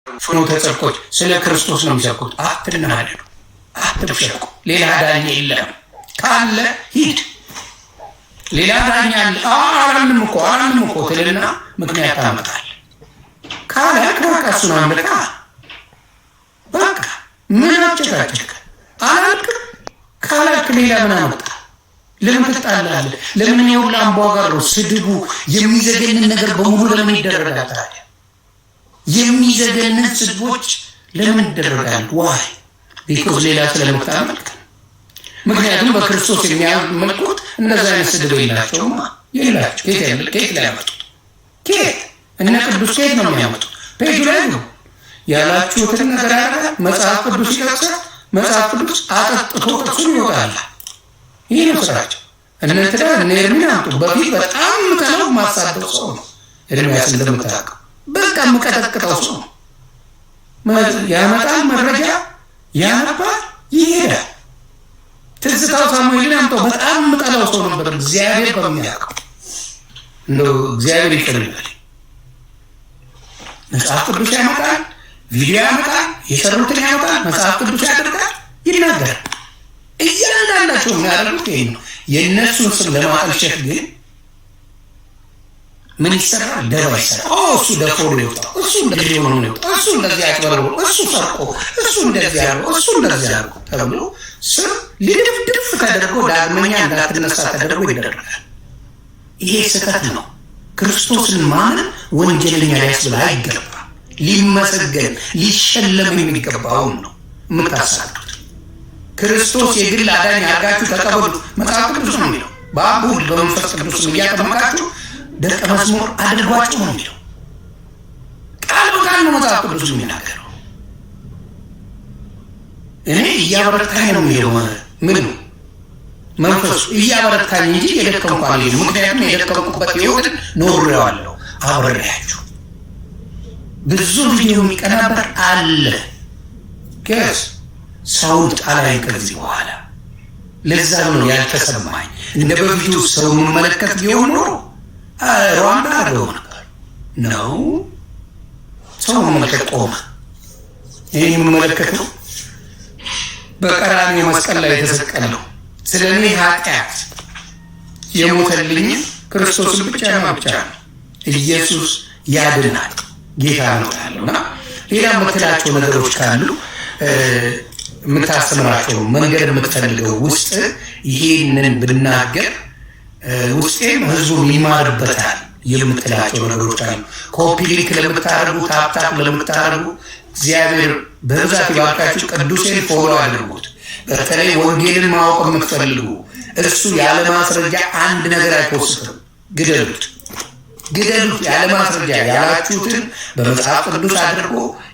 ፍኖተ ጽድቆች ስለ ክርስቶስ ነው የሚሰብኩት። አትናደዱ፣ አትብሸቁ። ሌላ ዳኛ የለም። ካለ ሂድ፣ ሌላ ዳኛ አለ። አላልንም እኮ ትልና ምክንያት ታመጣለህ። ካለ በቃ እሱን አምልካ። በቃ ምን አጨቃጨቀ? አላልክም ካላልክ ሌላ ምን አመጣ? ለምን ትጣላለህ? ለምን የሁላ አምባጓሮ ስድቡ የሚዘገንን ነገር በሙሉ ለምን ይደረጋል ታዲያ? የሚዘገንን ስድቦች ለምን ይደረጋል? ዋይ ቢኮዝ ሌላ ስለምታመልክ። ምክንያቱም በክርስቶስ የሚያመልኩት እንደዛ አይነት ስድብ የላቸውም። ከየት ላይ ያመጡት? ከየት እነ ቅዱስ ከየት ነው የሚያመጡት? ፔጁ ላይ ነው ያላችሁትን ነገር ያደርጋል። መጽሐፍ ቅዱስ ይጠቅሳል። መጽሐፍ ቅዱስ አጠጥቶ ጥቅሱን ይወጣል። ይህ ነው ስራቸው። እነንትና እነ ኤርሚን አምጡ። በፊት በጣም ምጠለው ማሳደው ሰው ነው ኤርሚያስ፣ እንደምታውቀው በቃ የምቀጠቅጠው ሰው ነው። ያመጣል መረጃ፣ ያነባል፣ ይሄዳል። ትዝታው ሳሙኤልን አምጠው። በጣም ምጠለው ሰው ነበር። እግዚአብሔር በሚያውቀው እንደው እግዚአብሔር ይቀርባል። መጽሐፍ ቅዱስ ያመጣል፣ ቪዲዮ ያመጣል፣ የሰሩትን ያመጣል፣ መጽሐፍ ቅዱስ ያደርጋል፣ ይናገራል። እያንዳንዳቸው የሚያደርጉት ይሄን ነው። የእነሱን ስም ለማጠልሸት ግን ምን ይሰራል? ደባ ይሰራል። እሱ ደፎ ነው የወጣው፣ እሱ እንደዚህ ሆኖ ነው የወጣው፣ እሱ እንደዚህ አጭበርብሮ፣ እሱ ሰርቆ፣ እሱ እንደዚህ ያለው፣ እሱ እንደዚህ ያለው ተብሎ ስም ልድፍድፍ ተደርጎ ዳግመኛ እንዳትነሳ ተደርጎ ይደረጋል። ይሄ ስህተት ነው። ክርስቶስን ማመን ወንጀለኛ ሊያስብል አይገባም። ሊመሰገን ሊሸለም የሚገባውን ነው የምታሳዱት። ክርስቶስ የግል አዳኝ አድርጋችሁ ተቀበሉ። መጽሐፍ ቅዱስ ነው የሚለው። በአብ በወልድ በመንፈስ ቅዱስ እያጠመቃችሁ ደቀ መዝሙር አድርጓቸው ነው የሚለው። ቃል በቃል ነው መጽሐፍ ቅዱስ የሚናገረው። እኔ እያበረታኝ ነው የሚለው። ምን ነው መንፈሱ እያበረታኝ እንጂ የደከምኩ አልሄድም። ምክንያቱም የደከምኩበት ሕይወትን ኖሬዋለሁ አብሬያችሁ። ብዙ ቪዲዮ የሚቀናበር አለ ገስ ሰውን ጣላኝ ከዚህ በኋላ። ለዛ ነው ያልተሰማኝ። እንደ በፊቱ ሰው የምመለከት ቢሆን ኖሮ ሩዋንዳ አድርገው ነበር ነው። ሰው መመለከት ቆመ። ይህ የምመለከተው በቀራንዮ መስቀል ላይ የተሰቀለው ስለ እኔ ኃጢአት የሞተልኝ ክርስቶስን ብቻ ነው። ኢየሱስ ያድናል፣ ጌታ ነው ያለውና ሌላ የምትላቸው ነገሮች ካሉ የምታስተምራቸው መንገድ የምትፈልገው ውስጥ ይሄንን ብናገር ውስጤም ህዝቡ ይማርበታል የምትላቸው ነገሮች አሉ። ኮፒ ሊንክ ለምታደርጉ፣ ታፕታፕ ለምታደርጉ እግዚአብሔር በብዛት ይባርካችሁ። ቅዱሴን ፎሎ አድርጉት። በተለይ ወንጌልን ማወቅ የምትፈልጉ እሱ ያለ ማስረጃ አንድ ነገር አይፖስትም። ግደሉት። ያለ ማስረጃ ያላችሁትን በመጽሐፍ ቅዱስ አድርጎ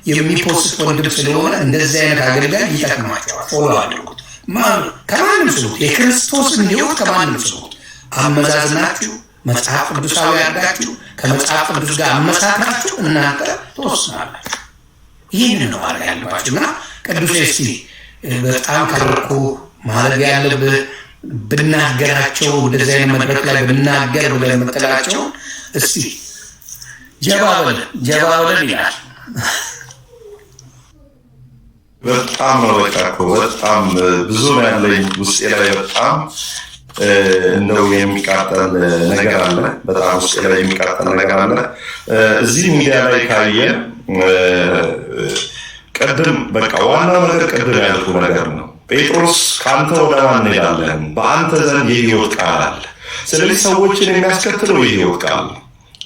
የሚፖስት ወንድም ስለሆነ እንደዚህ አይነት አገልጋይ ይጠቅማቸዋል። ፎሎ አድርጉት። ከማንም ስሉት፣ የክርስቶስን ሕይወት ከማንም ስሉት። አመዛዝናችሁ መጽሐፍ ቅዱሳዊ አድርጋችሁ ከመጽሐፍ ቅዱስ ጋር አመሳክራችሁ እናንተ ተወስናላችሁ። ይህን ነው ማድረግ ያለባችሁ እና ቅዱስ እስቲ በጣም ከርኩ ማድረግ ያለብህ ብናገራቸው እንደዚህ አይነት መድረክ ላይ ብናገር ብለህ የምትላቸው እስቲ ጀባ በለን ይላል። በጣም ነው በቃ እኮ በጣም ብዙ ነው ያለኝ ውስጤ ላይ በጣም እንደው የሚቃጠል ነገር አለ። በጣም ውስጤ ላይ የሚቃጠል ነገር አለ። እዚህ ሚዲያ ላይ ካየን ቅድም በቃ ዋናው ነገር ቅድም ያልኩ ነገር ነው። ጴጥሮስ ከአንተ ወደ ማን እንሄዳለን? በአንተ ዘንድ የሕይወት ቃል አለ። ስለዚህ ሰዎችን የሚያስከትለው የሕይወት ቃል ነው።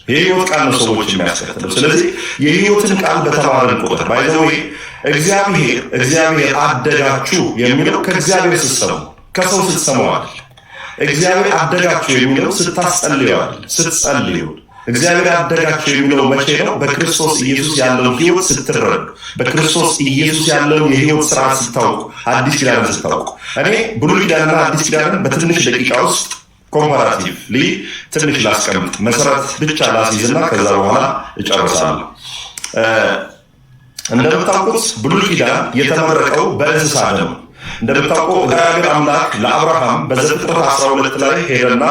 የሕይወት ቃል ነው ሰዎች የሚያስከትለው። ስለዚህ የሕይወትን ቃል በተማርን ቁጥር ባይዘዌ እግዚአብሔር አደጋችሁ የሚለው ከእግዚአብሔር ስትሰሙ ከሰው ስትሰማዋል። እግዚአብሔር አደጋችሁ የሚለው ስትጸልዩ። እግዚአብሔር አደጋችሁ የሚለው መቼ ነው? በክርስቶስ ኢየሱስ ያለውን ሕይወት ስትረዱ፣ በክርስቶስ ኢየሱስ ያለውን የሕይወት ስርዓት ስታውቁ፣ አዲስ ኪዳንን ስታውቁ። እኔ ብሉይ ኪዳንና አዲስ ኪዳንን በትንሽ ደቂቃ ውስጥ ኮምፓራቲቭሊ ትንሽ ላስቀምጥ፣ መሰረት ብቻ ላስይዝና ከዛ በኋላ እጨርሳለሁ። እንደምታውቁት ብሉይ ኪዳን የተመረቀው በእንስሳ ደም፣ እንደምታውቀው እግዚአብሔር አምላክ ለአብርሃም በዘፍጥረት 12 ላይ ሄደና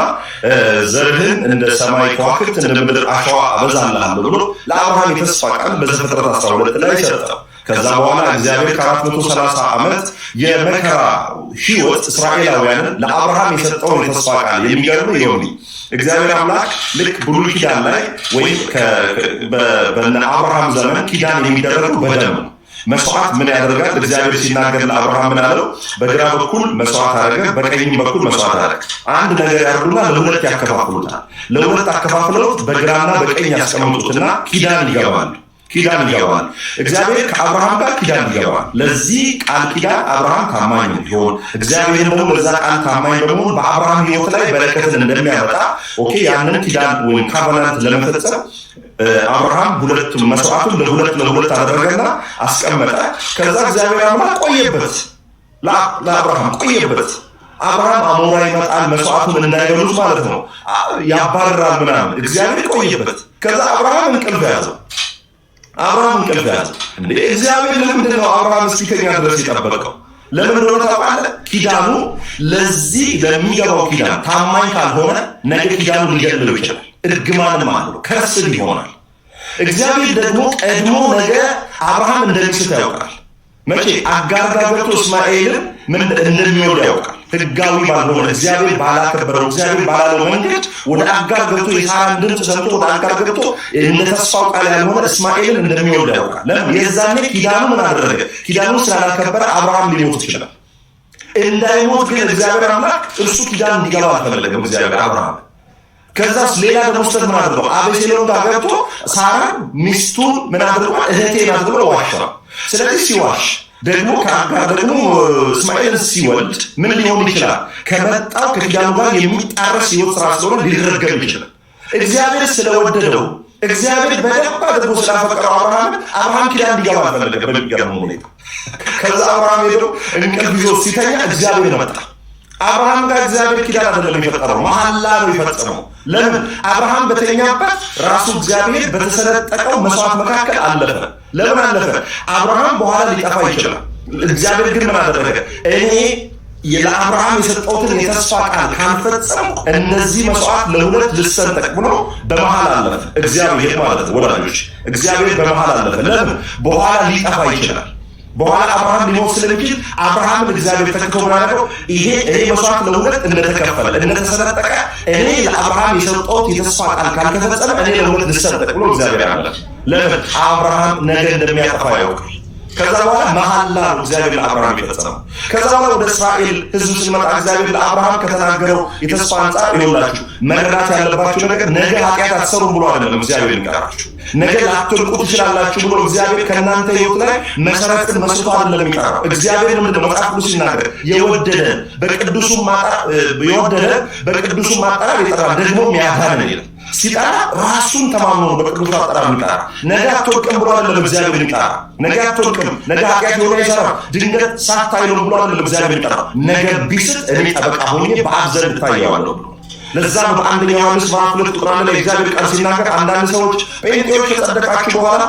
ዘርህን እንደ ሰማይ ከዋክብት እንደ ምድር አሸዋ አበዛልሃለሁ ብሎ ለአብርሃም የተስፋ ቃል በዘፍጥረት 12 ላይ ሰጠው። ከዛ በኋላ እግዚአብሔር ከ430 ዓመት የመከራ ህይወት እስራኤላውያንን ለአብርሃም የሰጠውን የተስፋ ቃል የሚገርም ይሆን እግዚአብሔር አምላክ ልክ ብሉይ ኪዳን ላይ ወይም በነ አብርሃም ዘመን ኪዳን የሚደረገው በደም ነው። መስዋዕት ምን ያደርጋል? እግዚአብሔር ሲናገር ለአብርሃም ምን አለው? በግራ በኩል መስዋዕት አደረገ፣ በቀኝም በኩል መስዋዕት አደረገ። አንድ ነገር ያርዱና ለሁለት ያከፋፍሉታል። ለሁለት አከፋፍለውት በግራና በቀኝ ያስቀምጡትና ኪዳን ይገባል። እግዚአብሔር ከአብርሃም ጋር ኪዳን ይገባል። ለዚህ ቃል ኪዳን አብርሃም ታማኝ ቢሆን እግዚአብሔር ደግሞ ለዛ ቃል ታማኝ በመሆን በአብርሃም ህይወት ላይ በረከትን እንደሚያመጣ ያንን ኪዳን ወይም ካቨናንት ለመፈጸም አብርሃም ሁለቱም መስዋዕቱን ለሁለት አደረገና አስቀመጠ። ከዛ እግዚአብሔር አምላክ ቆየበት፣ ለአብርሃም ቆየበት። አብርሃም አሞራ ይመጣል መስዋዕቱን እንዳይበሉት ማለት ነው፣ ያባረራል ምናምን። እግዚአብሔር ቆየበት። ከዛ አብርሃም እንቅልፍ ያዘው። እንዴ እግዚአብሔር ለምንድን ነው አብርሃም እስኪተኛ ድረስ የጠበቀው? ለምን እንደሆነ ታውቃለህ? ኪዳኑ ለዚህ ለሚገባው ኪዳን ታማኝ ካልሆነ ነገ ኪዳኑ ሊገድለው ይችላል። እርግማንም አለው፣ ከርስም ይሆናል። እግዚአብሔር ደግሞ ቀድሞ ነገ አብርሃም እንደሚስት ያውቃል። መቼ አጋር ጋር ገብቶ እስማኤልን ምን እንደሚወልድ ያውቃል። ህጋዊ ባልሆነ እግዚአብሔር ባላከበረው እግዚአብሔር ባላለው መንገድ ወደ አጋር ገብቶ የሳራን ድምፅ ሰምቶ ወደ አጋር ገብቶ እንደ ተስፋው ቃል ያልሆነ እስማኤልን እንደሚወልድ ያውቃል። ለምን? የዛኔ ኪዳኑ ምን አደረገ? ኪዳኑ ስላላከበረ አብርሃም ሊሞት ይችላል። እንዳይሞት ግን እግዚአብሔር አምላክ እርሱ ኪዳን እንዲገባ አልፈለገም እግዚአብሔር አብርሃም። ከዛስ ሌላ ደግሞ ስተት ምን አድርገው? አቤሴሎም ጋር ገብቶ ሳራን ሚስቱን ምን አድርገው? እህቴ ናት ብሎ ዋሻ። ስለዚህ ሲዋሽ ደግሞ ከአጋር ደግሞ እስማኤልን ሲወልድ ምን ሊሆን ይችላል? ከመጣው ከኪዳኑ ጋር የሚጣረስ ህይወት ስራ ስለሆነ ሊረገም ይችላል። እግዚአብሔር ስለወደደው እግዚአብሔር በደንብ አድርጎ ስላፈቀረው አብርሃም ኪዳን እንዲገባ አልፈለገም በሚገርም ሁኔታ። ከዛ አብርሃም ሄዶ እንቅልፍ ይዞ ሲተኛ እግዚአብሔር መጣ። አብርሃም ጋር እግዚአብሔር ኪዳን አይደለም የፈጠረው፣ መሐላ ነው የፈጸመው። ለምን? አብርሃም በተኛበት ራሱ እግዚአብሔር በተሰነጠቀው መስዋዕት መካከል አለፈ። ለምን አለፈ? አብርሃም በኋላ ሊጠፋ ይችላል። እግዚአብሔር ግን ምን አደረገ? እኔ ለአብርሃም የሰጠሁትን የተስፋ ቃል ካልፈጸም እነዚህ መስዋዕት ለሁለት ልሰንጠቅ ብሎ በመሃል አለፈ። እግዚአብሔር ማለት ወዳጆች፣ እግዚአብሔር በመሃል አለፈ። ለምን? በኋላ ሊጠፋ ይችላል። በኋላ አብርሃም ሊሞት ስለሚችል አብርሃምን እግዚአብሔር ተክቶ ምናደረገው? ይሄ እኔ መስዋዕት ለሁለት እንደተከፈለ እንደተሰነጠቀ እኔ ለአብርሃም የሰጠሁት የተስፋ ቃል ካልተፈጸመ እኔ ለሁለት ልሰንጠቅ ብሎ እግዚአብሔር አለ። ለምን? አብርሃም ነገ እንደሚያጠፋ ያውቃል። ከዛ በኋላ መሐላ ነው እግዚአብሔር ለአብርሃም የፈጸመው። ከዛ በኋላ ወደ እስራኤል ሕዝብ ስንመጣ እግዚአብሔር ለአብርሃም ከተናገረው የተስፋ አንጻር ይሆንላችሁ መረዳት ያለባችሁ ነገር ነገ ኃጢአት አትሰሩም ብሎ አይደለም እግዚአብሔር የሚጠራችሁ። ነገ ላትወድቁ ትችላላችሁ ብሎ እግዚአብሔር ከእናንተ ህይወት ላይ መሰረትን መስርቶ አይደለም የሚጠራው። እግዚአብሔር ምንድን ነው መጽሐፍ ቅዱስ ሲናገር የወደደን በቅዱሱ ማጠራር ይጠራል፣ ደግሞ ያዳነን ይላል። ሲጠራ ራሱን ተማምኖ በቅዱስ አጠራር የሚጠራ ነገ አትወድቅም ብሎ አይደለም እግዚአብሔር የሚጠራ። ነገ አትወድቅም፣ ነገ ኃጢአት የሆነ ይሰራ ድንገት ሳታይሎም ብሎ አይደለም እግዚአብሔር የሚጠራ። ነገ ቢስት እኔ ጠበቃ ሆኜ በአብ ዘንድ እታየዋለሁ ብሎ። ለዛ ነው በአንደኛ ዮሐንስ ምዕራፍ 2 ቁጥር 1 ላይ እግዚአብሔር ቃል ሲናገር አንዳንድ ሰዎች ጴንጤዎች ከጸደቃችሁ በኋላ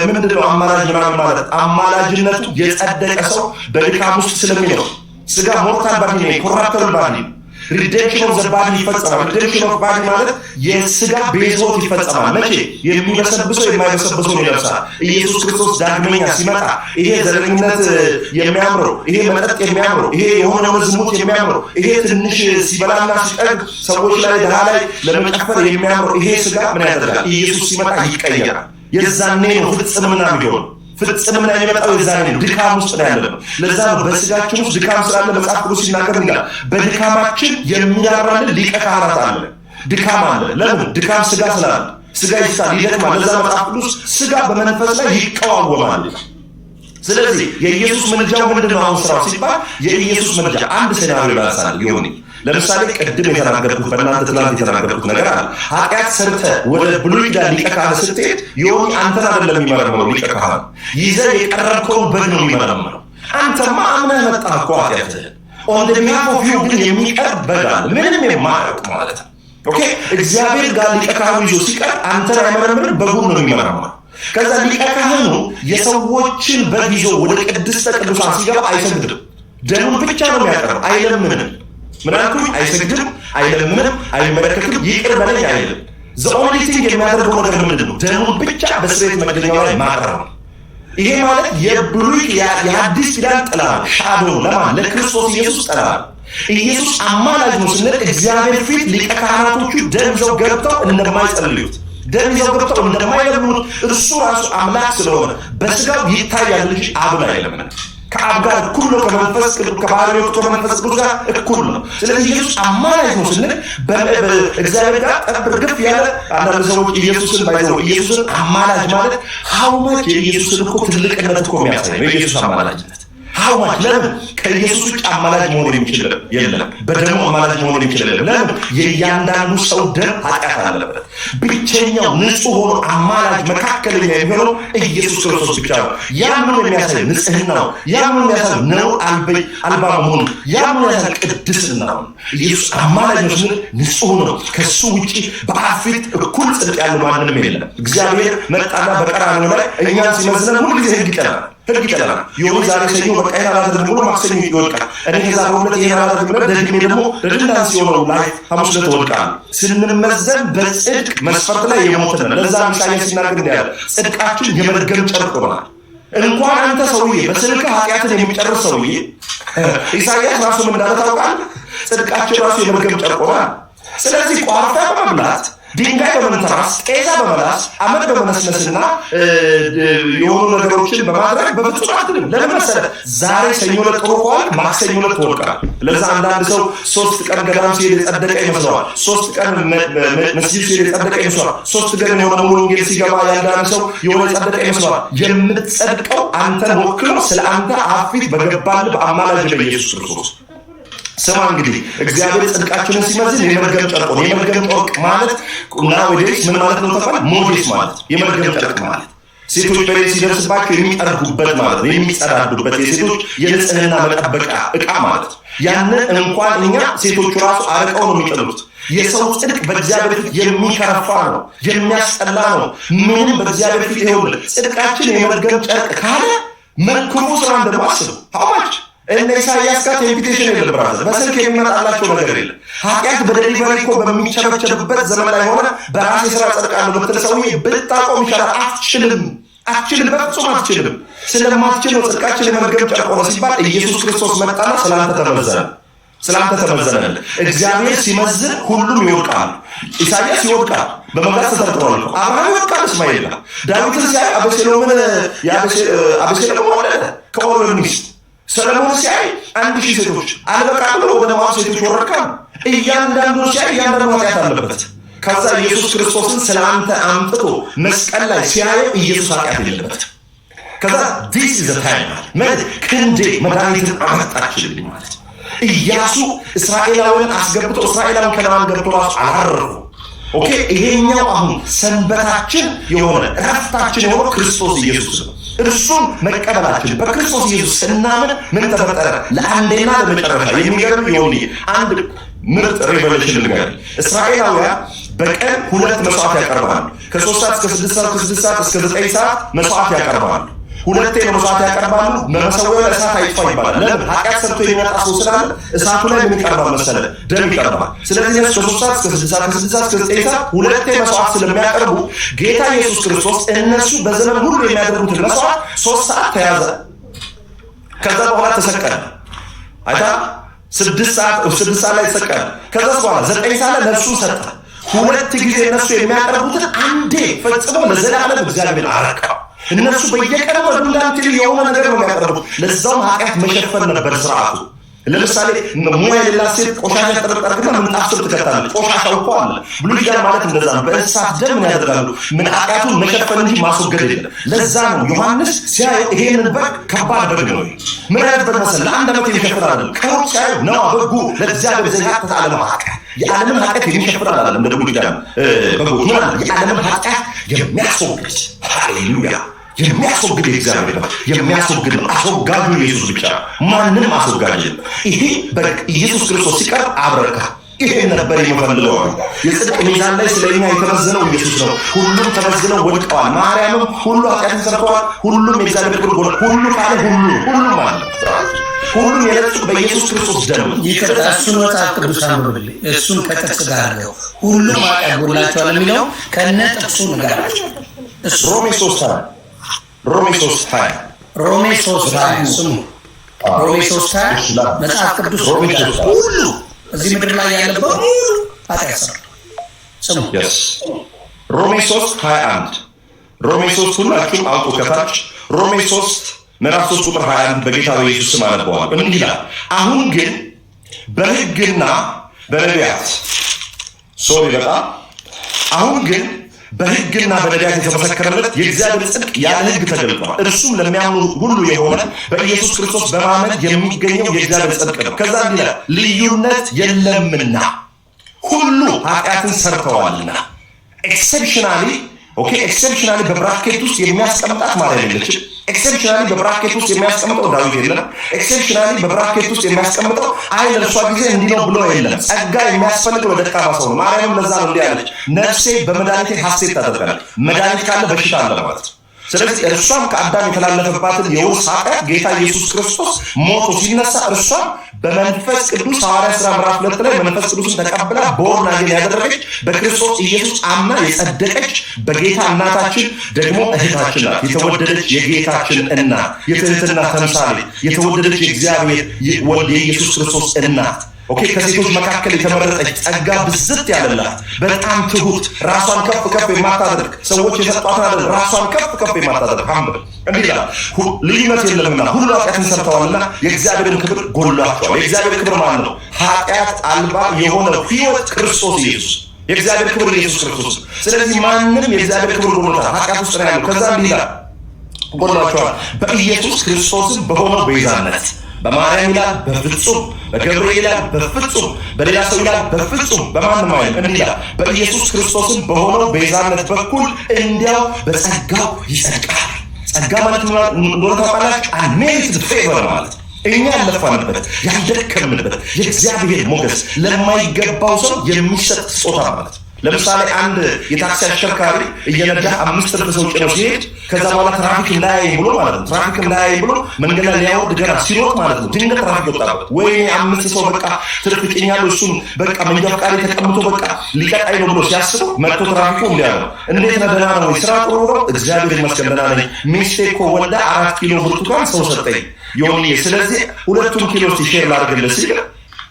ምንድን ነው አማላጅ ምናምን ማለት? አማላጅነቱ የጸደቀ ሰው በድካም ውስጥ ስለሚኖር ስጋ ሞርታል ባዲ ነው፣ ኮራፕተብል ባዲ ሪዴምፕሽን ኦፍ ዘ ባዲ ይፈጸማል። ሪዴምፕሽን ኦፍ ባዲ ማለት የስጋ ቤዝቦት ይፈጸማል። መቼ? የሚበሰብሰው የማይበሰብሰው ይለብሳል። ኢየሱስ ክርስቶስ ዳግመኛ ሲመጣ ይሄ ዘረኝነት የሚያምረው፣ ይሄ መጠጥ የሚያምረው፣ ይሄ የሆነ ዝሙት የሚያምረው፣ ይሄ ትንሽ ሲበላና ሲጠግ ሰዎች ላይ ድሃ ላይ ለመጨፈር የሚያምረው ይሄ ስጋ ምን ያደርጋል? ኢየሱስ ሲመጣ ይቀየራል። የዛኔ ነው ፍጽምና የሚሆን። ፍጽምና የሚመጣው የዛኔ ነው። ድካም ውስጥ ነው ያለነው። ለዛ ነው በስጋችን ውስጥ ድካም ስላለ መጽሐፍ ቅዱስ ሲናገር ይላል በድካማችን የሚያራልን ሊቀ ካህናት አለ። ድካም አለ። ለምን? ድካም ስጋ ስላለ ስጋ ይሳል፣ ይደክማል። ለዛ መጽሐፍ ቅዱስ ስጋ በመንፈስ ላይ ይቀዋወማል። ስለዚህ የኢየሱስ ምልጃው ምንድን ነው? አሁን ስራው ሲባል የኢየሱስ ምልጃ አንድ ሴናሪዮ ላንሳል። ይሁን ለምሳሌ ቅድም የተናገርኩት በእናንተ ትናንት የተናገርኩት ነገር አለ። ኃጢአት ሰርተህ ወደ ብሉይ ኪዳን ሊቀ ካህን ስትሄድ ይሁን አንተን አይደለም የሚመረምረው ሊቀ ካህን፣ ይዘህ የቀረብከውን በግ ነው የሚመረምረው። አንተማ አምነህ መጣህ እኮ ኃጢአትህን። ኦን ደ ቢሃፍ ኦፍ ዩ ግን የሚቀርብ በግ አለ፣ ምንም የማያውቅ ማለት ነው። ኦኬ እግዚአብሔር ጋር ሊቀ ካህኑ ይዞ ሲቀር አንተን አይመረምርም፣ በጉን ነው የሚመረምረው። ከዛ ሊቀ ካህኑ የሰዎችን በግ ይዞ ወደ ቅድስተ ቅዱሳን ሲገባ አይሰግድም። ደሙን ብቻ ነው የሚያቀርበው። አይለምንም። ምናልኩኝ አይሰግድም፣ አይለምንም፣ አይመለከትም፣ ይቅር በለኝ አይልም። ዘኦንሊ ቲንግ የሚያደርገው ነገር ምንድን ነው? ደሙን ብቻ በስርየት መክደኛው ላይ ማቅረብ ነው። ይሄ ማለት የብሉይ የሐዲስ ኪዳን ጥላ ሻዶ ለማን? ለክርስቶስ ኢየሱስ ጥላ። ኢየሱስ አማላጅ ነው ስንል እግዚአብሔር ፊት ሊቀ ካህናቶቹ ደም ይዘው ገብተው እንደማይጸልዩት ደም ይዘው ገብተው እንደማይለምኑት እርሱ ራሱ አምላክ ስለሆነ በስጋው ይታያል እንጂ አብን አይለምንም። ከአብ ጋር እኩል ነው። ከመንፈስ ቅዱስ ከባህሪው ከመንፈስ ቅዱስ ጋር እኩል ነው። ስለዚህ ኢየሱስ አማላጅ ነው ስንል በእግዚአብሔር ጋር ጠብር ግፍ ያለ አንዳንድ ሰዎች ኢየሱስን ባይዘው ኢየሱስን አማላጅ ማለት ሀውማች የኢየሱስን እኮ ትልቅነት እኮ የሚያሳይ ነው። የኢየሱስ አማላጅነት ሀውማች ለምን ከኢየሱስ ውጭ አማላጅ መሆን የሚችል የለም። በደሙ አማላጅ መሆን የሚችል የለም። ለምን የእያንዳንዱ ሰው ደም ኃጢአት አለበት። ብቸኛው ንጹህ ሆኖ አማላጅ መካከለኛ የሚሆነው ኢየሱስ ክርስቶስ ብቻ ነው። ያምኑ የሚያሳይ ንጽህና ነው። ያምኑ የሚያሳይ ነውር አልባ መሆኑ፣ ያምኑ የሚያሳይ ቅድስና ነው። ኢየሱስ አማላጅ ነው ስንል ንጹህ ነው። ከሱ ውጭ በአብ ፊት እኩል ጽድቅ ያለው ማንንም የለም። እግዚአብሔር መጣና በቀራንዮ ላይ እኛን ሲመዝነን ሁልጊዜ ህግ ይጠላል። ህግ ይጠላል። የሆነ ዛሬ ሰኞ በቃ ይሄን አላደርግም ብሎ ማክሰኞ ይወድቃል። እኔ ከዛሬ ሁለት ይሄን አላደርግም ብሎ ደግሜ ደግሞ ረድንዳንስ የሆነው ላይ ሐሙስ ዕለት ወድቃል። ስንመዘን በጽድቅ መስፈርት ላይ የሞትን ለዛ ኢሳይያስ ሲናገር እንዲያለ ጽድቃችን የመርገም ጨርቅ ሆናል። እንኳን አንተ ሰውዬ በስልክ ኃጢአትን የሚጨርስ ሰውዬ ኢሳይያስ ራሱ ምን እንዳለ ታውቃለህ? ጽድቃችን ራሱ የመርገም ጨርቅ ሆናል። ስለዚህ ቋርጣ በመብላት ድንጋይ በመንተራስ ጤዛ በመላስ አመድ በመነስነስና የሆኑ ነገሮችን በማድረግ በፍጹም አትልም። ለምን መሰለህ? ዛሬ ሰኞ ዕለት ጥሩ ከሆንክ ማክሰኞ ዕለት ትወድቃለህ። ለዛ አንዳንድ ሰው 3 ቀን ገዳም ሲሄድ የጸደቀ ይመስለዋል። 3 ቀን መስጂድ ሲሄድ የጸደቀ ይመስለዋል። 3 ቀን የሆነ ሙሉ ወንጌል ሲገባ ያንዳንድ ሰው የሆነ የጸደቀ ይመስለዋል። የምትጸድቀው አንተን ወክሎ ስለ አንተ አፍ ፊት በገባልህ በአማላጅ በኢየሱስ ክርስቶስ። ስማ እንግዲህ እግዚአብሔር ጽድቃችንን ሲመዝን የመርገም ጨርቅ ነው። የመርገም ጨርቅ ማለት ናውዴስ ምን ማለት ነው? ተባለ ሞዴስ ማለት የመርገም ጨርቅ ማለት ሴቶች በሬ ሲደርስባቸው የሚጠርጉበት ማለት ነው። የሚጸዳዱበት የሴቶች የንጽህና መጠበቂያ ዕቃ ማለት ያንን እንኳን እኛ ሴቶቹ ራሱ አርቀው ነው የሚጥሉት። የሰው ጽድቅ በእግዚአብሔር ፊት የሚከረፋ ነው፣ የሚያስጠላ ነው። ምንም በእግዚአብሔር ፊት ይኸውልህ ጽድቃችን የመርገም ጨርቅ ካለ ክፉ ስራን ደግሞ አስበው ሀማች እነ ኢሳይያስ ጋር ኢንቪቴሽን የለም ብራዘር። በስልክ የሚመጣላቸው ነገር የለም። ኃጢአት በደሊቨሪ እኮ በሚቸበቸብበት ዘመን ላይ ሆነ በራሴ ስራ ጸድቃለሁ ብትል ሰውዬ ብታቆም ይሻላል። አትችልም፣ በፍጹም አትችልም። ስለማትችል ነው ጽድቃችን የመርገም ጨርቅ ሆነ ሲባል ኢየሱስ ክርስቶስ መጣና ስላንተ ተመዘነ። እግዚአብሔር ሲመዝን ሁሉም ይወድቃል። ኢሳይያስ ይወድቃል፣ በመብላት ተጠርጥሯል። አብርሃም ይወድቃል፣ እስማኤል ይወድቃል። ዳዊትን ሲያይ አቤሴሎም ወለደ ከኦሪዮን ሚስት። ሰለሞን ሲያይ 1000 ሴቶች አልበቃ ብሎ ወደ ማው ሴቶች ወረካ። እያንዳንዱ ሲያይ እያንዳንዱ ኃጢአት አለበት። ከዛ ኢየሱስ ክርስቶስን ስለ አንተ አምጥቶ መስቀል ላይ ሲያየው ኢየሱስ ኃጢአት የለበት። ከዛ this is the time ማለት ክንዴ መድኃኒትን አመጣችልኝ ማለት ኢያሱ እስራኤላውያን አስገብቶ እስራኤላውያን ከነዓን ገብቶ ራሱ አላረፉ። ኦኬ ይሄኛው አሁን ሰንበታችን የሆነ እረፍታችን የሆነ ክርስቶስ ኢየሱስ ነው። እርሱም መቀበላችን በክርስቶስ ኢየሱስ ስናምን ምን ተፈጠረ? ለአንዴና ለመጨረሻ የሚገርም የሆነ አንድ ምርጥ ሬቨሌሽን ልንገር። እስራኤላውያን በቀን 2 መስዋዕት ያቀርባሉ። ከ3 ሰዓት እስከ 6 ሰዓት፣ ከ6 ሰዓት እስከ 9 ሰዓት መስዋዕት ያቀርባሉ። 2 መስዋዕት ያቀርባሉ። በመሰዊያው ላይ እሳት አይጥፋ ይባላል። ለምን? ኃጢአት ሰርቶ የሚመጣ ሰው ስላለ እሳቱ ላይ ምን ይቀርባል መሰለህ? ደም ይቀርባል። ስለዚህ እነሱ ከ3 ሰዓት እስከ 6 ሰዓት፣ ከ6 ሰዓት እስከ 9 ሰዓት 2 መስዋዕት ስለሚያቀርቡ ጌታ ኢየሱስ ክርስቶስ እነሱ በዘመን ሁሉ የሚያደርጉትን መስዋዕት 3 ሰዓት ተያዘ። ከዛ በኋላ ተሰቀለ። አይታ 6 ሰዓት ላይ ተሰቀለ። ከዛ በኋላ 9 ሰዓት ላይ ነፍሱን ሰጠ። 2 ጊዜ እነሱ የሚያቀርቡትን አንዴ ፈጽሞ ለዘላለም እግዚአብሔር አረቀው። እነሱ በየቀኑ ወንዳንት የሆነ ነገር ነው የሚያቀርቡት። ለዛውም ኃጢአት መሸፈን ነበር ስርዓቱ። ለምሳሌ ሙያ የሌላት ሴት ቆሻሻ ጠርጠርግና ምንጣፍ ስር ትከታለች። ቆሻሻው እኮ አለ። ብሉይ ኪዳን ማለት እንደዛ ነው። በእንስሳት ደም ምን ያደርጋሉ? ምን ኃጢአቱን መሸፈን እንጂ ማስወገድ የለም። ለዛ ነው ዮሐንስ ሲያይ ይሄንን በግ ከባድ በግ ነው። ምን አይነት በግ መሰለህ? ለአንድ ዓመት የሚሸፍን አይደለም። ከሩቅ ሲያይ ነው በጉ ለእግዚአብሔር ዘያት ዓለም ኃጢአት የዓለምን ኃጢአት የሚሸፍን አይደለም። እንደ ብሉይ ኪዳን በጎች ማለት የዓለምን ኃጢአት የሚያስወግድ ሃሌሉያ የሚያስወግድ የእግዚአብሔር ነው። የሚያስወግድ ነው። አስወጋጁ ኢየሱስ ብቻ፣ ማንንም አስወጋጅ የለም። ይሄ ኢየሱስ ክርስቶስ ሲቀር አብረካ ይሄ ነበር የምፈልገው። የጽድቅ ሚዛን ላይ ስለኛ የተመዘነው ኢየሱስ ነው። ሁሉም ተመዝነው ወድቀዋል። ማርያምም ሁሉ ኃጢአትን ሰርተዋል። ሁሉም የእግዚአብሔር ክብር ጎድሏል። ሁሉ ካለ ሁሉ ማለት ሁሉም የነጹት በኢየሱስ ክርስቶስ ደም። ይቅርታ፣ እሱን መጽሐፍ ቅዱስ አንብብልኝ። እሱን ከጥቅስ ጋር አድርገው ሁሉም ኃጢአት ጎድሏቸዋል የሚለው ከነ ጥቅሱ ንገራቸው። ሮሜ 3:20 ሮሜ 3:20 ሮሜ 3:20 ስሙ። ሮሜ 3:20 መጽሐፍ ቅዱስ ሁሉ እዚህ ምድር ላይ ያለ በሙሉ ኃጢአት ሰርቷል። ስሙ። ሮሜ 3:21 ሮሜ 3 ሁላችሁም አውጡ ከታች ሮሜ 3 ምዕራፍ 3 ቁጥር 21 በጌታ በኢየሱስ ስም አነበዋለሁ። እንዲህ ይላል፣ አሁን ግን በሕግና በነቢያት በጣም አሁን ግን በሕግና በነቢያት የተመሰከረለት የእግዚአብሔር ጽድቅ ያለ ሕግ ተገልጧል። እርሱም ለሚያምኑ ሁሉ የሆነ በኢየሱስ ክርስቶስ በማመን የሚገኘው የእግዚአብሔር ጽድቅ ነው። ከዛ እንዲህ ይላል፣ ልዩነት የለምና ሁሉ ኃጢአትን ሰርተዋልና። ኤክሴፕሽናሊ ኤክሴፕሽናሊ በብራኬት ውስጥ የሚያስቀምጣት ማርያም የለችም። ኤክሴፕሽናሊ በብራኬት ውስጥ የሚያስቀምጠው ዳዊት የለም። ኤክሴፕሽናሊ በብራኬት ውስጥ የሚያስቀምጠው አይ ለእርሷ ጊዜ እንዲህ ነው ብሎ የለም። ጸጋ የሚያስፈልገው ለደካማ ሰው ነው። ማርያም ለዛ ነው እንዲህ አለች፣ ነፍሴ በመድኃኒቴ ሐሴት ታደርጋለች። መድኃኒት ካለ በሽታ አለ ማለት ነው። ስለዚህ እርሷም ከአዳም የተላለፈባትን የውርስ ኃጢአት ጌታ ኢየሱስ ክርስቶስ ሞቶ ሲነሳ እርሷም በመንፈስ ቅዱስ ሐዋርያ ሥራ ምዕራፍ 2 ላይ መንፈስ ቅዱስን ተቀብላ ቦርን አጌን ያደረገች በክርስቶስ ኢየሱስ አምና የጸደቀች በጌታ እናታችን ደግሞ እህታችን ናት። የተወደደች የጌታችን እናት፣ የትህትና ተምሳሌ፣ የተወደደች የእግዚአብሔር ወልድ የኢየሱስ ክርስቶስ እናት ከሴቶች መካከል የተመረጠች ጸጋ ብዝት ያለላት በጣም ትሁት ራሷን ከፍ ከፍ የማታደርግ ሰዎች የሰጧትን አይደል ራሷን ከፍ ከፍ የማታደርግ ሀምብል እንዲህ ይላል፣ ልዩነት የለምና ሁሉ ኃጢአትን ሰርተዋልና የእግዚአብሔርን ክብር ጎድሏቸዋል። የእግዚአብሔር ክብር ማን ነው? ኃጢአት አልባ የሆነው ሕይወት ክርስቶስ ኢየሱስ። የእግዚአብሔር ክብር ኢየሱስ ክርስቶስ። ስለዚህ ማንም የእግዚአብሔር ክብር ጎድሎታል፣ ኃጢአት ውስጥ ነው ያለው። ከዛ እንዲህ ይላል፣ ጎድሏቸዋል በኢየሱስ ክርስቶስም በሆነው ቤዛነት በማርያም ይላል በፍጹም፣ በገብርኤል ይላል በፍጹም፣ በሌላ ሰው ይላል በፍጹም፣ በማንም አይልም። እንዲህ ይላል በኢየሱስ ክርስቶስም በሆነው ቤዛነት በኩል እንዲያው በጸጋው ይጸድቃል። ጸጋ ማለት እንደሆነ ታውቃላችሁ፣ አንሜሪትድ ፌቨር ማለት እኛ ያለፋንበት ያልደከምንበት የእግዚአብሔር ሞገስ ለማይገባው ሰው የሚሰጥ ስጦታ ማለት። ለምሳሌ አንድ የታክሲ አሽከርካሪ እየነዳ 5 ትርፍ ሰው ጭኖ ሲሄድ ከዛ በኋላ ትራፊክ እንዳያይ ብሎ ማለት ነው ትራፊክ እንዳያይ ብሎ መንገድ ላይ ሊያወርድ ገና ሲሮጥ ማለት ነው ድንገት ትራፊክ ወጣበት። ወይ 5 ሰው በቃ ትርፍ ጭኛለሁ እሱን በቃ መንጃ ፈቃድ ተቀምጦ በቃ ሊቀጣይ ነው ብሎ ሲያስብ መጥቶ ትራፊኩ እንዲያለው እንዴት ነህ ደህና ነው ወይ ስራ ጥሩ ነው እግዚአብሔር ይመስገን ደህና ነኝ ሚስቴ እኮ ወልዳ 4 ኪሎ ብርቱካን ሰው ሰጠኝ ዮኒ ስለዚህ 2 ኪሎ ሼር ላድርግልህ ሲል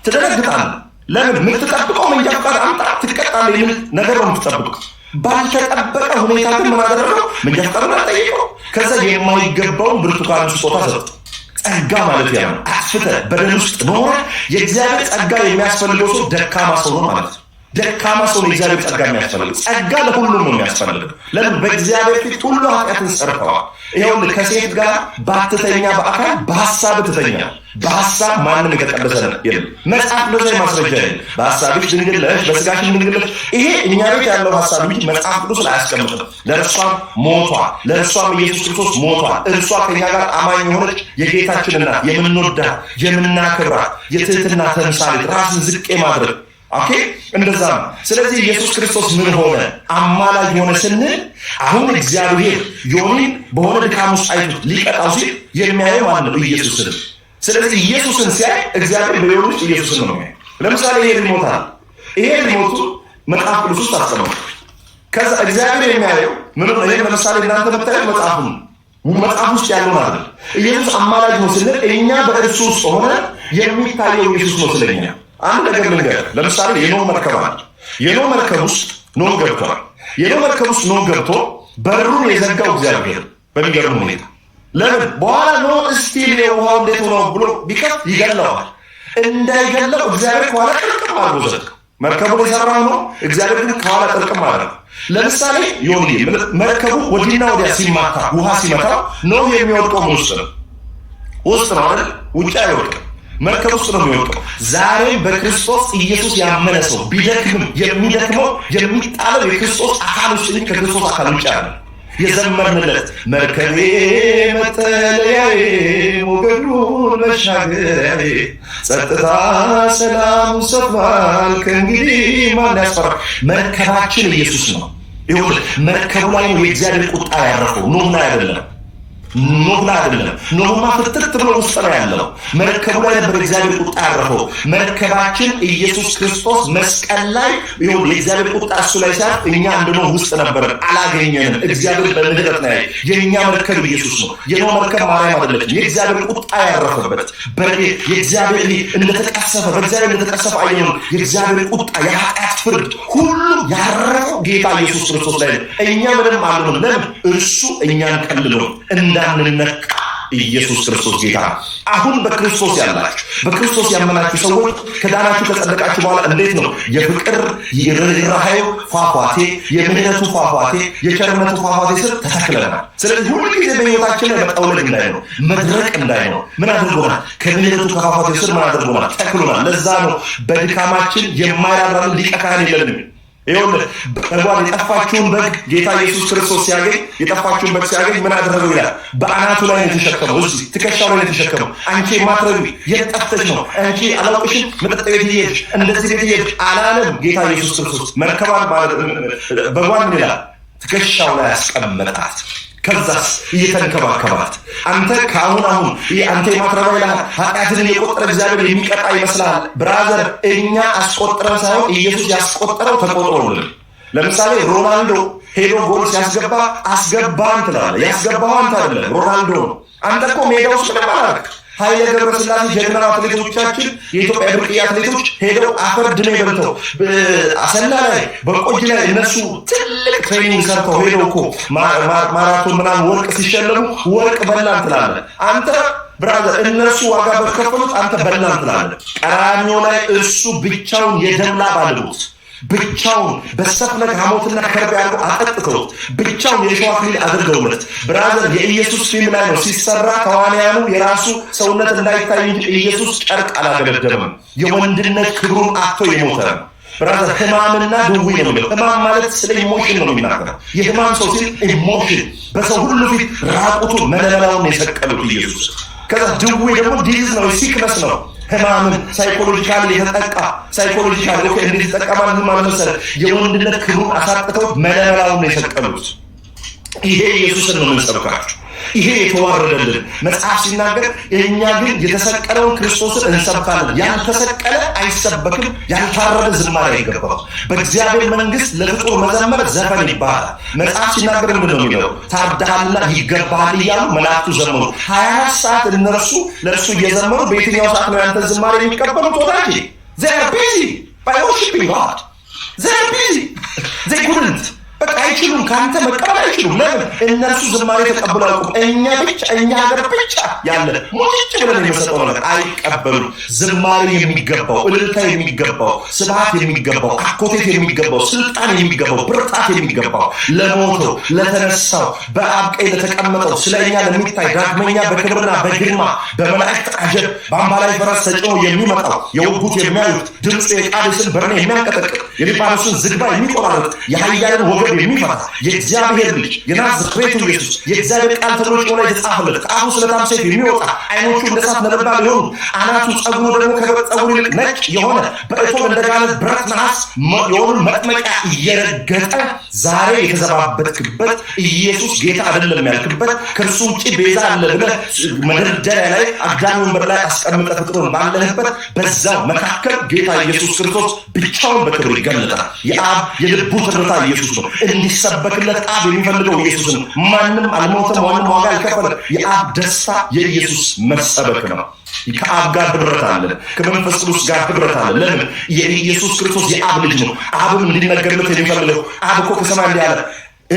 ትደነግጣለህ። ለምን የምትጠብቀው መንጃ ፈቃድ አምጣ ትቀጣለህ የሚል ነገር ነው የምትጠብቀው። ባልተጠበቀ ሁኔታ ግን ምን አደረገው? መንጃ ፈቃድ ጠየቀው። ከዛ የማይገባውን ብርቱካን ስጦታ ሰጠው። ጸጋ ማለት ያ ነው። አጥፍተህ በደል ውስጥ ኖረ የእግዚአብሔር ጸጋ የሚያስፈልገው ሰው ደካማ ሰው ነው ማለት ነው። ደካማ ሰው ነው የእግዚአብሔር ጸጋ የሚያስፈልገው። ጸጋ ለሁሉም ነው የሚያስፈልገው። ለምን? በእግዚአብሔር ፊት ሁሉ ኃጢአትን ሰርተዋል። ይኸውልህ ከሴት ጋር ባትተኛ በአካል በሐሳብ ትተኛ። በሐሳብ ማንም የተቀደሰ የለም። መጽሐፍ ቅዱስ ማስረጃ የለም። በሐሳብሽ ድንግል ነሽ፣ በስጋሽ ድንግል ነሽ። ይሄ እኛ ቤት ያለው ሐሳብ እንጂ መጽሐፍ ቅዱስ ላይ አያስቀምጥም። ለእርሷም ሞቷል፣ ለእርሷም ኢየሱስ ክርስቶስ ሞቷል። እርሷ ከኛ ጋር አማኝ የሆነች የጌታችን እናት፣ የምንወዳት የምናከብራት የትህትና ተምሳሌት፣ ራስን ዝቅ ማድረግ እንደዛ ነው። ስለዚህ ኢየሱስ ክርስቶስ ምን ሆነ? አማላጅ ሆነ ስንል አሁን እግዚአብሔር ዮኒን በሆነ ድካም ውስጥ አይቶት ሊቀጣው ሲል የሚያየው ማን ነው? ኢየሱስን። ስለዚህ ኢየሱስን ሲያይ እግዚአብሔር በዮኒ ውስጥ ኢየሱስን ነው የሚያየው። ለምሳሌ ይሄ ሪሞታል ይሄ ሪሞቱ መጽሐፍ ቅዱስ ውስጥ አስቀምጧል። ከዛ እግዚአብሔር የሚያየው ምን ነው? ይሄ ለምሳሌ እናንተ የምታዩት መጽሐፍ ውስጥ ያለው ማለት ኢየሱስ አማላጅ ነው ስንል እኛ በእርሱ ውስጥ ሆነ የሚታየው ኢየሱስ ነው ስለኛ። አንድ ነገር ልንገር። ለምሳሌ የኖህ መርከብ አለ። የኖህ መርከብ ውስጥ ኖህ ገብቷል። የኖህ መርከብ ውስጥ ኖህ ገብቶ በሩን የዘጋው እግዚአብሔር በሚገርም ሁኔታ። ለምን? በኋላ ኖህ እስቲል የውሃው እንዴት ሆኖ ብሎ ቢከፍት ይገለዋል። እንዳይገለው እግዚአብሔር ከኋላ ጥርቅም አድርጎ ዘጋው። መርከቡን የሰራው ነው እግዚአብሔር ግን ከኋላ ጥርቅም አድርጎ። ለምሳሌ ዮኒ መርከቡ ወዲና ወዲያ ሲማታ ውሃ ሲመታው ኖህ የሚወድቀው ምን ውስጥ ነው? ውስጥ ነው አይደል? ውጭ አይወድቅም። መርከብ ውስጥ ነው የሚወድቀው። ዛሬም በክርስቶስ ኢየሱስ ያመነ ሰው ቢደክምም የሚደክመው የሚጣለው የክርስቶስ አካል ውስጥ እንጂ ከክርስቶስ አካል ውጭ አለ። የዘመርንለት መርከቤ መጠለያዬ ሞገዱን መሻገሪያዬ ጸጥታ ሰላም ሰፍኗል ከእንግዲህ ማን ያስፈራል? መርከባችን ኢየሱስ ነው። ይሁን መርከቡ ላይ ነው የእግዚአብሔር ቁጣ ያረፈው ኖህ ላይ አይደለም። ኖህ ላይ አይደለም። ኖህማ ፍትት ብሎ ውስጥ ነው ያለው። መርከቡ ላይ ነበር እግዚአብሔር ቁጣ ያረፈው። መርከባችን ኢየሱስ ክርስቶስ መስቀል ላይ ይሁን የእግዚአብሔር ቁጣ እሱ ላይ ሲያርፍ እኛ እንደ ኖህ ውስጥ ነበርን፣ አላገኘንም። እግዚአብሔር በምህረት ነው ያየ። የእኛ መርከብ ኢየሱስ ነው። የኖህ መርከብ ማርያም አይደለችም። የእግዚአብሔር ቁጣ ያረፈበት የእግዚአብሔር እንደተቀሰፈ በእግዚአብሔር እንደተቀሰፈ አየነው። የእግዚአብሔር ቁጣ የኃጢአት ፍርድ ሁሉ ያረፈው ጌታ ኢየሱስ ክርስቶስ ላይ ነው። እኛ ምንም አልሆንም። ለምን? እርሱ እኛን ከልሎ እንዳንነካ ኢየሱስ ክርስቶስ ጌታ። አሁን በክርስቶስ ያላችሁ በክርስቶስ ያመናችሁ ሰዎች ከዳናችሁ ከጸደቃችሁ በኋላ እንዴት ነው የፍቅር የርኅራኄው ፏፏቴ የምህረቱ ፏፏቴ የቸርነቱ ፏፏቴ ስር ተተክለናል። ስለዚህ ሁሉ ጊዜ በሕይወታችን ላይ መጠውለግ እንዳይኖር መድረቅ እንዳይኖር ምን አድርጎናል? ከምህረቱ ከፏፏቴ ስር ምን አድርጎናል? ተክሎናል። ለዛ ነው በድካማችን የማያራራን ሊቀ ካህን የለንም። ይኸውልህ በጓን የጠፋችውን በግ ጌታ ኢየሱስ ክርስቶስ ሲያገኝ የጠፋችውን በግ ሲያገኝ ምን አደረገው ይላል? በአናቱ ላይ ነው የተሸከመው። እዚህ ትከሻው ላይ ነው የተሸከመው። አንቺ የማትረቢ የት ጠፍተሽ ነው? አንቺ አላውቅሽም፣ መጠጥ ቤት እየሄድሽ እንደዚህ ቤት እየሄድሽ አላለም ጌታ ኢየሱስ ክርስቶስ። መርከቧን በጓን ይላል ትከሻው ላይ ያስቀመጣት። ከዛስ እየተንከባከባት አንተ ከአሁን አንተ የማትረባ ይልሃል። ኃጢአትን የቆጠረ እግዚአብሔር የሚቀጣ ይመስልሃል? ብራዘር እኛ አስቆጥረን ሳይሆን ኢየሱስ ያስቆጠረው ተቆጥሮልን። ለምሳሌ ሮናልዶ ሄዶ ጎል ሲያስገባ አስገባን ትላለህ። ያስገባው አንተ አይደለም ሮናልዶ ነው። አንተ እኮ ሜዳ ውስጥ ምንም አላደረግም። ኃይሌ ገብረስላሴ ጀግና አትሌቶቻችን የኢትዮጵያ ብርቅዬ አትሌቶች ሄደው አፈር ድሜ በልተው አሰላ ላይ በቆጂ ላይ እነሱ ትልቅ ትሬኒንግ ሰርተው ሄደው እኮ ማራቶን ምናምን ወርቅ ሲሸለሙ ወርቅ በላን ትላለህ አንተ ብራዘር። እነሱ ዋጋ በከፈሉት አንተ በላን ትላለህ። ቀራንዮ ላይ እሱ ብቻውን የደም ላብ አልቦት ብቻውን በሰፍነግ ሐሞትና ከርቤ አድርገው አጠጥተውት ብቻውን የሸዋ አክሊል አድርገውለት። ብራዘር የኢየሱስ ፊልም ላይ ነው ሲሰራ ተዋንያኑ የራሱ ሰውነት እንዳይታይ እንጂ ኢየሱስ ጨርቅ አላገለደምም። የወንድነት ክብሩን አጥቶ የሞተ ነው። ብራዘር ህማምና ድዊ ነው የሚለው። ህማም ማለት ስለ ኢሞሽን ነው የሚናገረው። የህማም ሰው ሲል ኢሞሽን በሰው ሁሉ ፊት ራቁቱን መለመላውን የሰቀሉት ኢየሱስ። ከዛ ድዊ ደግሞ ዲዝ ነው ሲክነስ ነው ህማምን ሳይኮሎጂካሊ የተጠቃ ሳይኮሎጂካሊ እንዴት ተጠቃማን ማለት መሰለ የወንድነት ክብሩን አሳጥተው መለመላውን የሰቀሉት። ይሄ ኢየሱስን ነው የምንሰብካችሁ። ይሄ የተዋረደልን መጽሐፍ ሲናገር እኛ ግን የተሰቀለውን ክርስቶስን እንሰብካለን። ያልተሰቀለ አይሰበክም፣ ያልታረደ ዝማሬ አይገባም። በእግዚአብሔር መንግስት ለፍጡር መዘመር ዘፈን ይባላል። መጽሐፍ ሲናገር ምንድን ነው የሚለው? ታርደሃልና ይገባሃል እያሉ መላእክቱ ዘመሩ። 24 ሰዓት እነርሱ ለእርሱ እየዘመሩ በየትኛው ሰዓት ነው ያንተ ዝማሬ የሚቀበሉት? ወዳጄ they are busy by worshiping God. they are busy. they couldn't በቃ አይችሉም። ከአንተ መቀበል አይችሉም። ለምን? እነርሱ ዝማሬ ተቀብለው አያውቁም። እኛ ብቻ እኛ ሀገር ብቻ ያለ ሙጭጭ ብለን የመሰጠው ነገር አይቀበሉም። ዝማሬ የሚገባው እልልታ የሚገባው ስብሐት የሚገባው አኮቴት የሚገባው ስልጣን የሚገባው ብርታት የሚገባው ለሞተው ለተነሳው በአብ ቀኝ ለተቀመጠው ስለ እኛ ለሚታይ ዳግመኛ በክብርና በግርማ በመላእክት አጀብ በአምባላይ ፈረስ ተጭኖ የሚመጣው የወጉት የሚያዩት ድምፁ የቃዴስን በርኔ የሚያንቀጠቅጥ የሊባኖስን ዝግባ የሚቆራረጥ የኃያልን ወገብ የሚፈታ የእግዚአብሔር ልጅ የናዝሬቱ ኢየሱስ የእግዚአብሔር ቃል ተብሎ ሆኖ የተጻፈለት ከአፉ ስለታም ሰይፍ የሚወጣ ዓይኖቹ እንደ እሳት ነበልባል የሆኑ አናቱ ጸጉሩ ደግሞ ከበግ ጸጉር ይልቅ ነጭ የሆነ በእቶን እንደጋለ ብረት ነሐስ የሆኑ መጥመቂያ እየረገጠ ዛሬ የተዘባበትክበት ኢየሱስ ጌታ አይደለም ያልክበት ከእርሱ ውጭ ቤዛ አለ ብለህ መደርደሪያ ላይ አግዳሚ ወንበር ላይ አስቀምጠህ ፍጥሩን ባለህበት በዛው መካከል ጌታ ኢየሱስ ክርስቶስ ብቻውን በክብር ይገለጣል። የአብ የልቡ ትርታ ኢየሱስ ነው። እንዲሰበክለት አብ የሚፈልገው ኢየሱስ ነው። ማንም አልሞተም፣ ማንም ዋጋ አልከፈለም። የአብ ደስታ የኢየሱስ መሰበክ ነው። ከአብ ጋር ህብረት አለ፣ ከመንፈስ ቅዱስ ጋር ህብረት አለ። ለምን? የኢየሱስ ክርስቶስ የአብ ልጅ ነው። አብም እንዲነገርለት የሚፈልገው አብ እኮ ከሰማይ እንዲህ አለ፣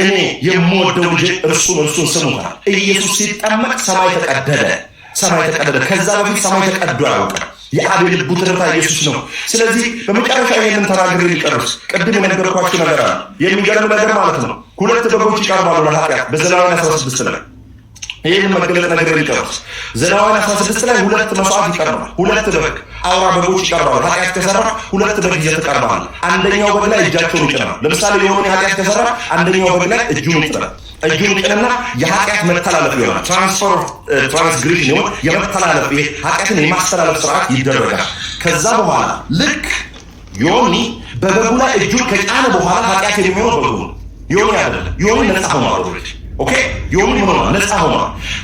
እኔ የምወደው ልጅ እርሱን ስሙታል። ኢየሱስ ሲጠመቅ ሰማይ ተቀደደ። ከዛ በፊት ሰማይ ተቀዶ አያውቅም። የአብ የልቡ ትርታ ኢየሱስ ነው። ስለዚህ በመጨረሻ ይሄንን ተናግሬ ሊጨርስ ቅድም የነገርኳችሁ ነገር አለ። የሚገርም ነገር ማለት ነው። 2 በጎች ይቀርባሉ ለኃጢአት በዘሌዋውያን 16 ላይ ይህን መገለጥ ነገር ሊጨርስ ዘሌዋውያን 16 ላይ 2 መስዋዕት ይቀርባል። 2 በግ አውራ በጎች ይቀርባሉ። ኃጢአት ከሰራ 2 በግ ይዘህ ትቀርባለህ። አንደኛው በግ ላይ እጃቸውን ይጭናል። ለምሳሌ የሆነ ኃጢአት ከሰራ አንደኛው በግ ላይ እጁን ይጥላል። እጁን ይጭንና የኃጢአት መተላለፍ ይሆናል። ትራንስፈር ትራንስግሬሽን ይሆን የመተላለፍ ይሄ ኃጢአትን የማስተላለፍ ስርዓት ይደረጋል። ከዛ በኋላ ልክ ዮኒ በበጉ ላይ እጁን ከጫነ በኋላ ኃጢአት የሚሆነው በጉ ዮኒ አይደለም። ዮኒ ነፃ ሆኗል። ኦኬ ዮኒ ሆኖ ነፃ ሆኖ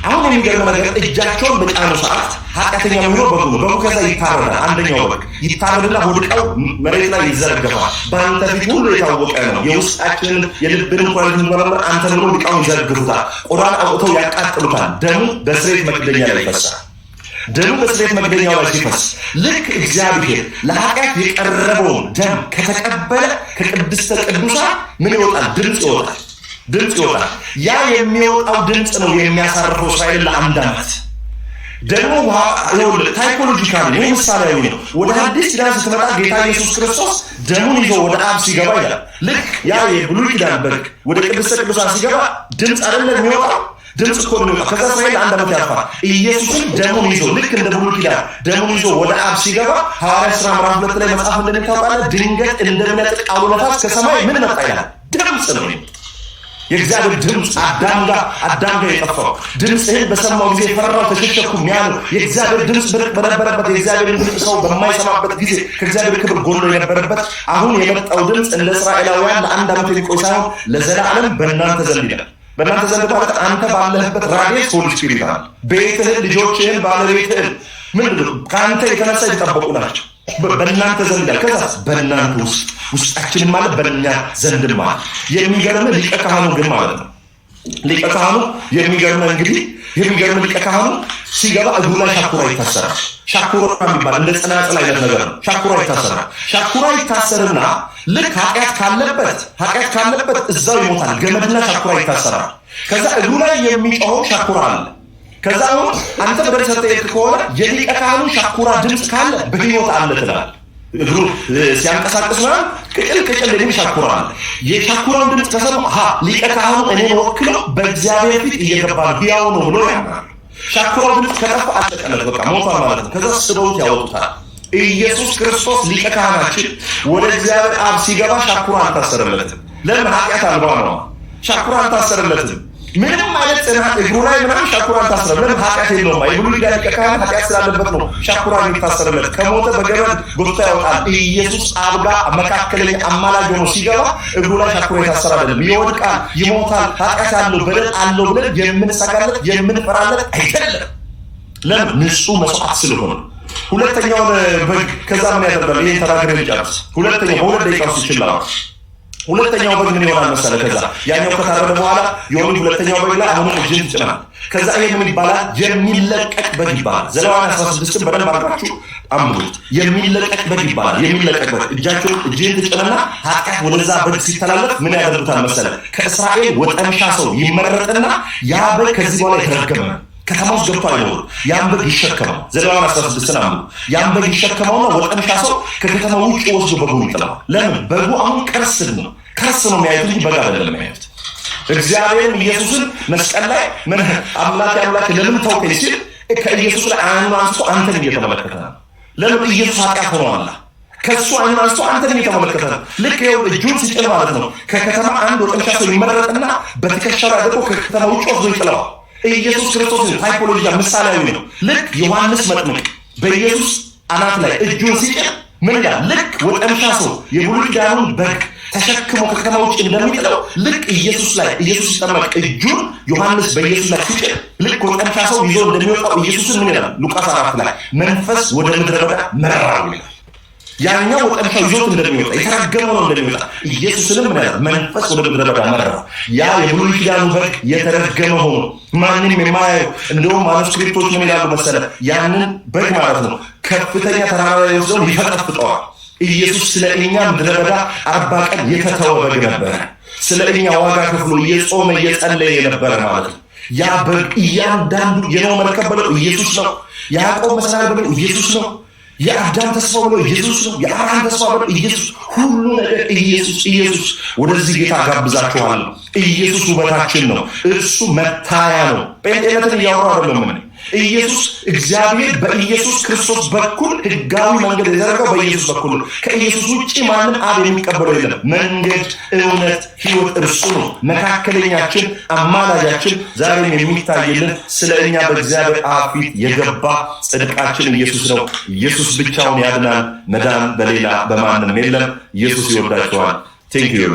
አሁን የሚገርም ነገር እጃቸውን በጫኑ ሰዓት ኃጢአተኛ የሚሆነው በጉ ነው። በጉ ከዛ ይታረዳል። አንደኛው በግ ይታረድና ወድቀው መሬት ላይ ይዘረገፋል። በአንተ ፊት ሁሉ የታወቀ ነው። የውስጣችንን የልብን ኳሊቲ መረመር አንተ ብሎ ሊቃውን ይዘረግፉታል። ቆዳን አውጥተው ያቃጥሉታል። ደሙ በስሬት መክደኛ ላይ ይፈሳል። ደሙ በስሬት መክደኛው ላይ ሲፈስ ልክ እግዚአብሔር ለኃጢአት የቀረበውን ደም ከተቀበለ ከቅድስተ ቅዱሳን ምን ይወጣል? ድምፅ ይወጣል። ድምፅ ይወጣል። ያ የሚወጣው ድምፅ ነው የሚያሳርፈው እስራኤል ለአንድ ዓመት። ደግሞ ታይፖሎጂካል ነው፣ ምሳሌያዊ ነው። ወደ አዲስ ኪዳን ስትመጣ ጌታ ኢየሱስ ክርስቶስ ደሙን ይዞ ወደ አብ ሲገባ ይላል። ልክ ያ የብሉይ ኪዳን በግ ወደ ቅድስተ ቅዱሳን ሲገባ ድምፅ አይደለም የሚወጣው፣ ድምፅ እኮ ነው። ከዛ እስራኤል አንድ ዓመት ያልፋል። ኢየሱስን ደሙን ይዞ ልክ እንደ ብሉይ ኪዳን ደሙን ይዞ ወደ አብ ሲገባ ሐዋርያት ሥራ ምዕራፍ 2 ላይ መጽሐፍ እንደሚታወቃለ ድንገት እንደሚነጥቅ አውሎ ነፋስ ከሰማይ ምን መጣ ይላል? ድምፅ ነው። የእግዚአብሔር ድምፅ አዳም ጋር የጠፋው ድምፅህን በሰማው ጊዜ ፈራው ተሸሸኩም ያለው የእግዚአብሔር ድምፅ በነበረበት የእግዚአብሔር ድምፅ ሰው በማይሰማበት ጊዜ ከእግዚአብሔር ክብር ጎሎ የነበረበት አሁን የመጣው ድምፅ እንደ እስራኤላውያን ለአንድ ዓመት የሚቆይ ሳይሆን ለዘላለም በእናንተ ዘንድ ይላል። በእናንተ ዘንድ ማለት አንተ ባለህበት ራዲየስ ሆሊ ስፒሪት አለ። ቤትህን፣ ልጆችህን፣ ባለቤትህን ምንድን ነው ከአንተ የተነሳ የተጠበቁ ናቸው። በእናንተ ዘንድ ይላል። ከዛ በእናንተ ውስጣችንም ማለት በእኛ ዘንድ ማለት የሚገርም ሊቀ ካህኑ ግን ማለት ነው። ሊቀ ካህኑ የሚገርም ሊቀ ካህኑ ሲገባ እግሩ ላይ ሻኩራ ይታሰራል። ሻኩራ የሚባል እንደ ጽናጽል አይነት ነገር ነው። ሻኩራ ይታሰራል። ሻኩራ ይታሰርና ልክ ኃጢአት ካለበት እዛው ይሞታል። ገመድና ሻኩራ ይታሰራል። ከዛ እግሩ ላይ የሚጮኸው ሻኩራ አለ። ከዛ አሁን አንተ በደረሰ ተጠየቅ ከሆነ የሊቀ ካህኑ ሻኩራ ድምፅ ካለ በህይወት አለ ትላለህ። እግሩ ሲያንቀሳቅስ ማለት ቅጭል ለምን ሻኩራ አለ። የሻኩራውን ድምፅ ከሰማ ሊቀ ካህኑ እኔን ወክሎ በእግዚአብሔር ፊት እየገባ ሕያው ነው ብሎ ያምናል። ሻኩራው ድምፅ ከጠፋ አጠቀለት፣ በቃ ሞቷል ማለት ነው። ከዛ ስበውት ያወጡታል። ኢየሱስ ክርስቶስ ሊቀ ካህናችን ወደ እግዚአብሔር አብ ሲገባ ሻኩራ አልታሰረለትም። ለምን? ኃጢአት አልባ ነው። ሻኩራ አልታሰረለትም። ምንም አይነት ጽናት እግሩ ላይ ምናምን ሻኩራ አልታሰረም። ለምን? ኃጢአት የለውም። የብሉይ ኪዳን ሊቀ ካህን ኃጢአት ስላለበት ነው ሻኩራ የሚታሰርለት። ከሞተ በገመድ ጎትቶ ያወጣል። ኢየሱስ አብ ጋር መካከለኛ አማላጅ ሆኖ ሲገባ እግሩ ላይ ሻኩራ የታሰረ አይደለም። ይወድቃል፣ ይሞታል፣ ኃጢአት አለው በደል አለው ብለን የምንሰጋለት የምንፈራለት አይደለም። ለምን? ንጹህ መስዋዕት ስለሆነ። ሁለተኛውን በግ ከዛ ምን ያደርጋል? ይሄን ተናግሬ ልጨርስ። ሁለተኛው በሁለት ደቂቃ ውስጥ ይችላል። ሁለተኛው በግ ምን ይሆናል መሰለ? ከዛ ያኛው ከታረደ በኋላ የሆኑ ሁለተኛው በግ ላይ አሁንም እጅን ይጭናል። ከዛ ይሄ ምን ይባላል? የሚለቀቅ በግ ይባላል። ዘሌዋውያን 16 በደንብ አድርጋችሁ አንብቡት። የሚለቀቅ በግ ይባላል። የሚለቀቅ በግ እጅን ትጭንና ኃጢአት ወደዛ በግ ሲተላለፍ ምን ያደርጉታል መሰለ? ከእስራኤል ወጠምሻ ሰው ይመረጥና ያ በግ ከዚህ በኋላ የተረገመ ከተማ ውስጥ ገብቶ አይኖርም። ያን በግ ይሸከመው። ዘሌዋውያን 16 አንብቡ። ያን በግ ይሸከመውና ወጠምሻ ሰው ከከተማ ውጭ ወስዶ በጉን ይጥለዋል። ለምን? በጉ አሁን ከርስ ነው የሚያዩት እንጂ በግ አይደለም የሚያዩት። እግዚአብሔርም ኢየሱስን መስቀል ላይ ምን አምላክ ለምን ተውከኝ ሲል ከኢየሱስ ላይ ዓይኑን አንስቶ አንተን እየተመለከተ ነው። ለምን? ኢየሱስ ኃጢአት ሆኗል። ከሱ ዓይኑን አንስቶ አንተን እየተመለከተ ነው። ልክ ይኸው እጁን ሲጭን ማለት ነው ከከተማ አንድ ወጠምሻ ሰው ይመረጥና በትከሻው ላይ አድርጎ ከከተማ ውጭ ወስዶ ይጥለዋል። ኢየሱስ ክርስቶስ ታይፖሎጂ ምሳሌያዊ ነው። ልክ ዮሐንስ መጥምቅ በኢየሱስ አናት ላይ እጁን ሲጭን ምን ይላል? ልክ ወጠምሻ ሰው የብሉይ ኪዳኑን በግ ተሸክሞ ከከተማ ውጭ እንደሚጥለው ልክ ኢየሱስ ሲጠመቅ እጁን ዮሐንስ በኢየሱስ ላይ ሲጭን ልክ ወጠምሻ ሰው ይዞ እንደሚወጣው ኢየሱስን ምን ይላል? ሉቃስ 4 ላይ መንፈስ ወደ ምድረ በዳ መራው ይላል። ያኛው ወጠምሻ ይዞት እንደሚወጣ የተረገመው ነው እንደሚወጣ ኢየሱስንም ምን ያለ መንፈስ ወደ ምድረ በዳ መራው። ያ የብሉይ ኪዳኑ በግ የተረገመ ሆኖ ማንም የማያየው እንደውም ማኑስክሪፕቶች ምን ይላሉ መሰለ? ያንን በግ ማለት ነው ከፍተኛ ተራራ ላይ ወስደው ይፈጠፍጠዋል። ኢየሱስ ስለ እኛ ምድረ በዳ 40 ቀን የተተወ በግ ነበረ። ስለ እኛ ዋጋ ከፍሎ እየጾመ እየጸለየ የነበረ ማለት ነው። ያ በግ እያንዳንዱ የኖህ መርከብ በለው ኢየሱስ ነው። የያዕቆብ መሰላል በለው ኢየሱስ ነው። የአዳም ተስፋ ብሎ ኢየሱስ ነው። የአብርሃም ተስፋ ብሎ ኢየሱስ፣ ሁሉ ነገር ኢየሱስ። ወደዚህ ጌታ ጋብዛችኋለሁ። ኢየሱስ ውበታችን ነው። እርሱ መታያ ነው። ጴንጤነትን እያወራ አይደለም። ኢየሱስ እግዚአብሔር በኢየሱስ ክርስቶስ በኩል ህጋዊ መንገድ የዘረጋው በኢየሱስ በኩል ነው። ከኢየሱስ ውጭ ማንም አብ የሚቀበለው የለም። መንገድ፣ እውነት፣ ህይወት እርሱ ነው። መካከለኛችን፣ አማላጃችን፣ ዛሬም የሚታይልን ስለ እኛ በእግዚአብሔር አብ ፊት የገባ ጽድቃችን ኢየሱስ ነው። ኢየሱስ ብቻውን ያድናል። መዳን በሌላ በማንም የለም። ኢየሱስ ይወዳችኋል። ቴንክ ዩ።